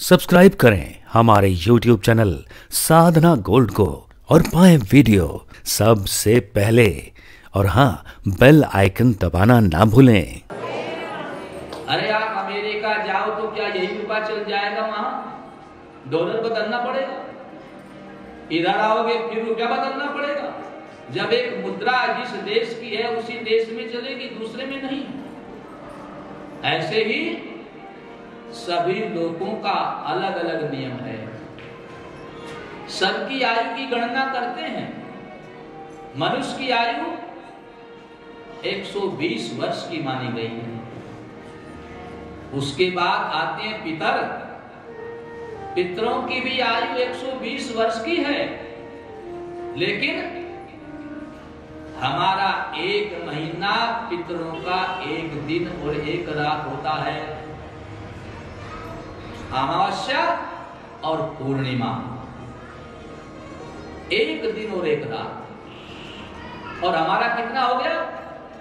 Subscribe करें हमारे YouTube channel साधना gold को और पाएं वीडियो सबसे पहले। और हाँ, बेल आइकन दबाना ना भूलें। अरे आप अमेरिका जाओ तो क्या यही रुपया चल जाएगा? वहां डॉलर बदलना पड़ेगा। इधर आओगे फिर रुपया बदलना पड़ेगा। जब एक मुद्रा जिस देश की है उसी देश में चलेगी, दूसरे में नहीं। ऐसे ही सभी लोगों का अलग अलग नियम है। सबकी आयु की गणना करते हैं। मनुष्य की आयु 120 वर्ष की मानी गई है। उसके बाद आते हैं पितर। पितरों की भी आयु 120 वर्ष की है, लेकिन हमारा एक महीना पितरों का एक दिन और एक रात होता है। अमावस्या और पूर्णिमा एक दिन और एक रात। और हमारा कितना हो गया?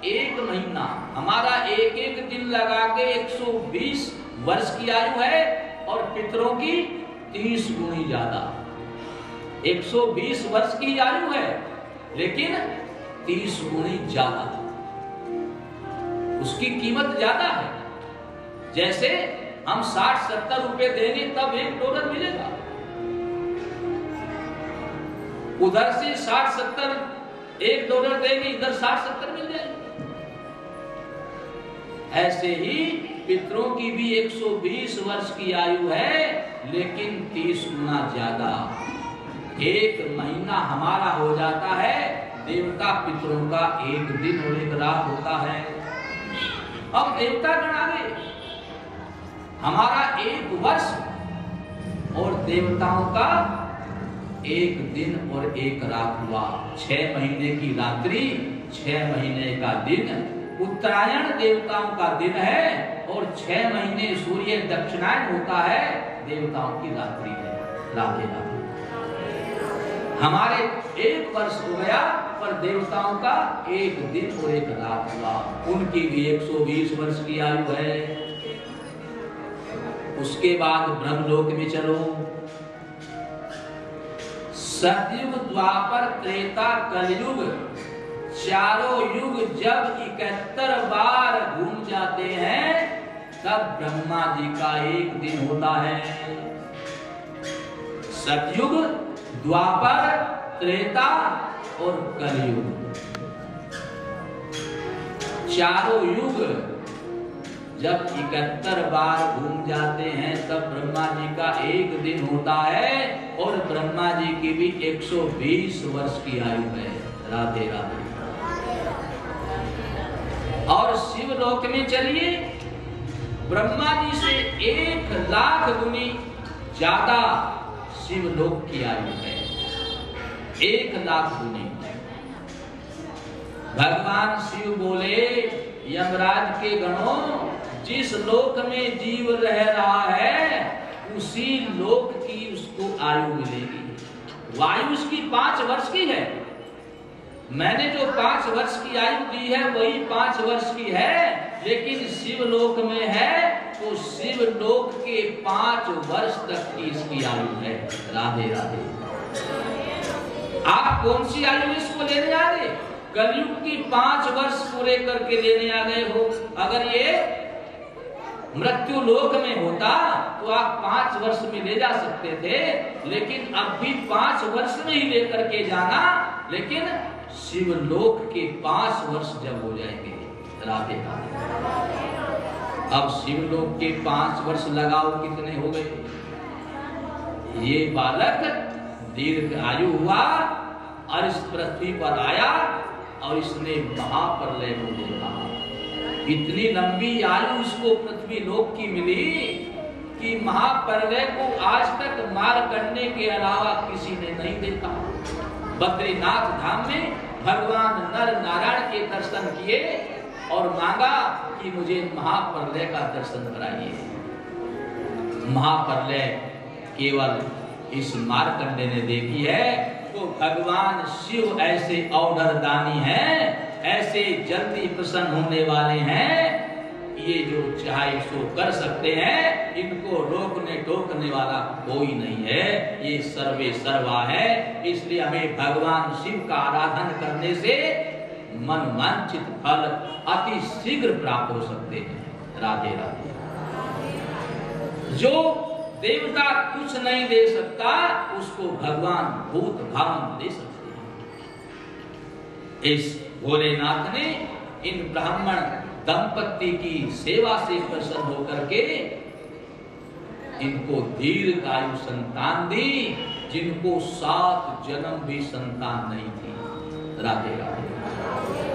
एक महीना। हमारा एक एक दिन लगा के 120 वर्ष की आयु है और पितरों की 30 गुनी ज्यादा। 120 वर्ष की आयु है लेकिन 30 गुनी ज्यादा। उसकी कीमत ज्यादा है। जैसे हम 60-70 रुपए देंगे तब $1 मिलेगा, उधर से 60-70 $1 देंगे, इधर 60-70 मिल जाएंगे। ऐसे ही पितरों की भी 120 वर्ष की आयु है लेकिन 30 गुना ज्यादा। एक महीना हमारा हो जाता है, देवता पितरों का एक दिन और एक रात होता है। अब देवता गण आ गए। हमारा एक वर्ष और देवताओं का एक दिन और एक रात हुआ। 6 महीने की रात्रि, 6 महीने का दिन। उत्तरायण देवताओं का दिन है और 6 महीने सूर्य दक्षिणायन होता है, देवताओं की रात्रि है। राधे राधे। हमारे एक वर्ष हो गया पर देवताओं का एक दिन और एक रात हुआ। उनकी भी 120 वर्ष की आयु है। उसके बाद ब्रह्मलोक में चलो। सतयुग, द्वापर, त्रेता, कलयुग, चारों युग जब 71 बार घूम जाते हैं तब ब्रह्मा जी का एक दिन होता है। सतयुग, द्वापर, त्रेता और कलयुग, चारों युग जब 71 बार घूम जाते हैं तब ब्रह्मा जी का एक दिन होता है और ब्रह्मा जी की भी 120 वर्ष की आयु है। राधे राधे। और शिवलोक में चलिए, ब्रह्मा जी से 1 लाख गुनी ज्यादा शिवलोक की आयु है। 1 लाख गुनी। भगवान शिव बोले, यमराज के गणों, जिस लोक में जीव रह रहा है उसी लोक की उसको आयु मिलेगी। वायु उसकी 5 वर्ष की है। मैंने जो 5 वर्ष की आयु दी है वही 5 वर्ष की है, लेकिन शिवलोक में है तो शिवलोक के 5 वर्ष तक की इसकी आयु है। राधे राधे। आप कौन सी आयु में इसको लेने आ गए? कलयुग की 5 वर्ष पूरे करके लेने आ गए हो। अगर ये मृत्यु लोक में होता तो आप 5 वर्ष में ले जा सकते थे, लेकिन अब भी 5 वर्ष में ही लेकर के जाना। लेकिन शिवलोक के 5 वर्ष जब हो जाएंगे। राधे राधे। अब शिवलोक के 5 वर्ष लगाओ, कितने हो गए? ये बालक दीर्घ आयु हुआ और इस पृथ्वी पर आया और इसने महाप्रलय को देखा। इतनी लंबी आयु इसको पृथ्वी लोक की मिली कि महाप्रलय को आज तक मार करने के अलावा किसी ने नहीं देखा। बद्रीनाथ धाम में भगवान नर नारायण के दर्शन किए और मांगा कि मुझे महाप्रलय का दर्शन कराइए। महाप्रलय केवल इस मार्कंडे ने देखी है। तो भगवान शिव ऐसे औढ़ दानी हैं, ऐसे जल्दी प्रसन्न होने वाले हैं, ये जो चाहे सो कर सकते हैं। इनको रोकने टोकने वाला कोई नहीं है, ये सर्वे सर्वा है। इसलिए हमें भगवान शिव का आराधन करने से मनवांछित फल अति शीघ्र प्राप्त हो सकते हैं। राधे राधे। जो देवता कुछ नहीं दे सकता उसको भगवान भूत भावन दे सकते हैं। इस भोलेनाथ ने इन ब्राह्मण दंपति की सेवा से प्रसन्न होकर के इनको दीर्घायु संतान दी, जिनको 7 जन्म भी संतान नहीं थी। राधे राधे।